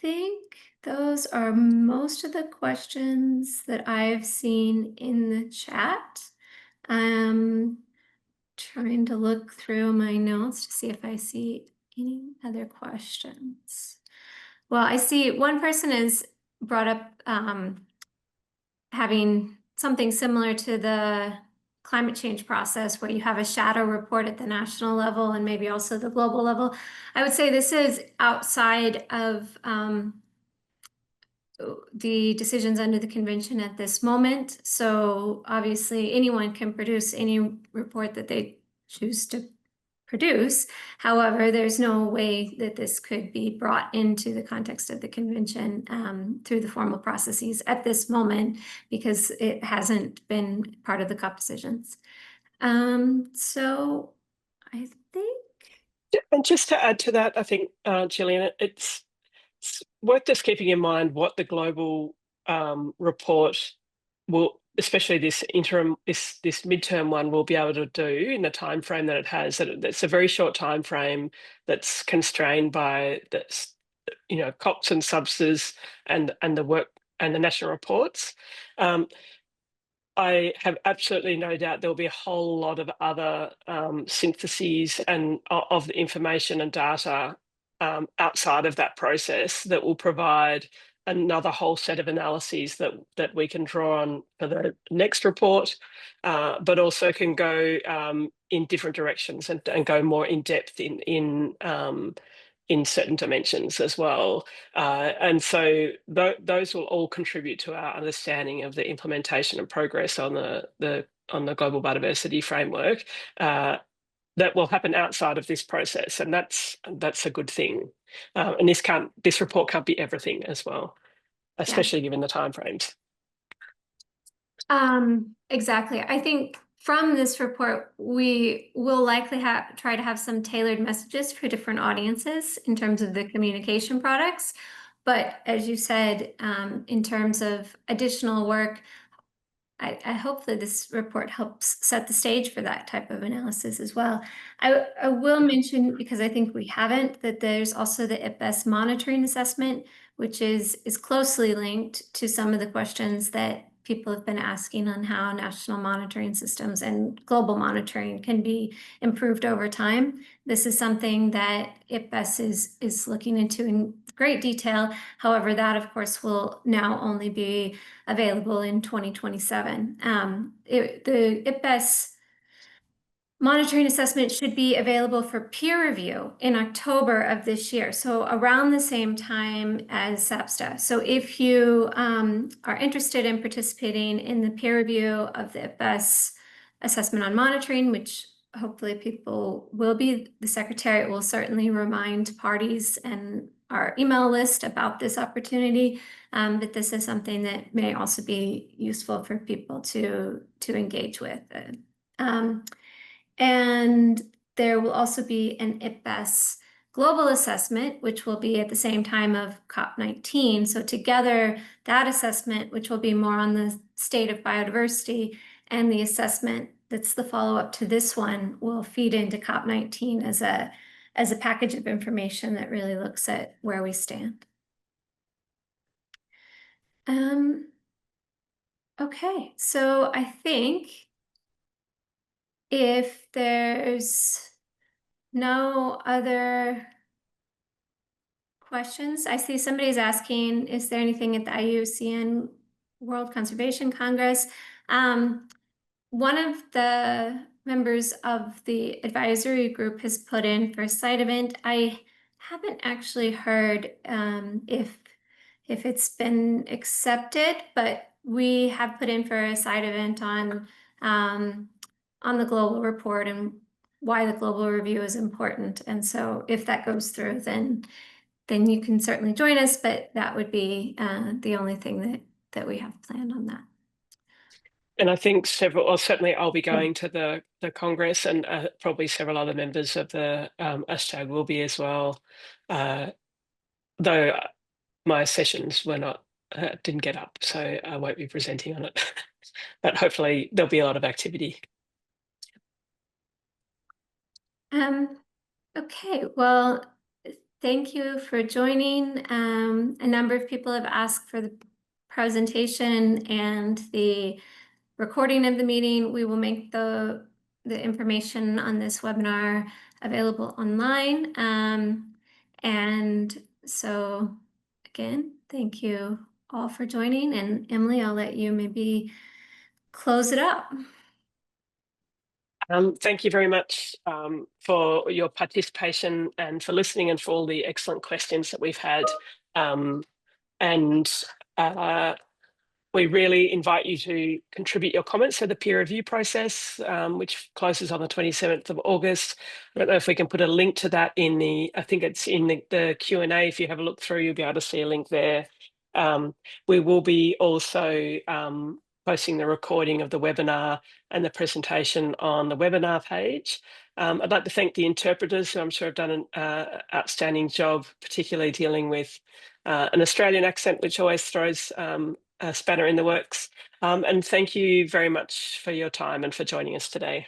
think those are most of the questions that I've seen in the chat. I'm trying to look through my notes to see if I see any other questions. Well, I see one person has brought up having something similar to the climate change process, where you have a shadow report at the national level and maybe also the global level. I would say this is outside of the decisions under the convention at this moment. So obviously anyone can produce any report that they choose to produce. However, there's no way that this could be brought into the context of the convention through the formal processes at this moment, because it hasn't been part of the COP decisions. So I think. And just to add to that, I think, Gillian, it's worth just keeping in mind what the global report will, especially this midterm one, will be able to do in the time frame that it has. It's a very short time frame that's constrained by COPs and substers and the work and the national reports. I have absolutely no doubt there'll be a whole lot of other syntheses and of the information and data outside of that process that will provide another whole set of analyses that we can draw on for the next report, but also can go in different directions and go more in depth in certain dimensions as well. And so those will all contribute to our understanding of the implementation and progress on the global biodiversity framework that will happen outside of this process. And that's a good thing. And this report can't be everything as well, especially given the timeframes. Exactly. I think from this report, we will likely try to have some tailored messages for different audiences in terms of the communication products. But as you said, in terms of additional work, I hope that this report helps set the stage for that type of analysis as well. I will mention, because I think we haven't, that there's also the IPBES monitoring assessment, which is closely linked to some of the questions that people have been asking on how national monitoring systems and global monitoring can be improved over time. This is something that IPBES is looking into in great detail. However, that of course will now only be available in 2027. The IPBES monitoring assessment should be available for peer review in October of this year, so around the same time as SAPSTA. So if you are interested in participating in the peer review of the IPBES assessment on monitoring, which hopefully people will be, the Secretariat will certainly remind parties and our email list about this opportunity, but this is something that may also be useful for people to engage with. And there will also be an IPBES global assessment, which will be at the same time of COP19. So together, that assessment, which will be more on the state of biodiversity, and the assessment that's the follow-up to this one will feed into COP19 as a package of information that really looks at where we stand. Okay, so I think if there's no other questions, I see somebody's asking, is there anything at the IUCN World Conservation Congress? One of the members of the advisory group has put in for a site event. I haven't actually heard if it's been accepted, but we have put in for a site event on the global report and why the global review is important. And so if that goes through, then you can certainly join us, but that would be the only thing that we have planned on that. And I think certainly I'll be going to the Congress, and probably several other members of the ASTAG will be as well, though my sessions were not, didn't get up, so I won't be presenting on it, but hopefully there'll be a lot of activity. Okay, well, thank you for joining. A number of people have asked for the presentation and the recording of the meeting. We will make the information on this webinar available online. And so again, thank you all for joining, and Emily, I'll let you maybe close it up. Thank you very much for your participation and for listening and for all the excellent questions that we've had. We really invite you to contribute your comments to the peer review process, which closes on the 27th of August. I don't know if we can put a link to that in I think it's in the Q&A. If you have a look through, you'll be able to see a link there. We will be also posting the recording of the webinar and the presentation on the webinar page. I'd like to thank the interpreters, who I'm sure have done an outstanding job, particularly dealing with an Australian accent, which always throws a spanner in the works. And thank you very much for your time and for joining us today.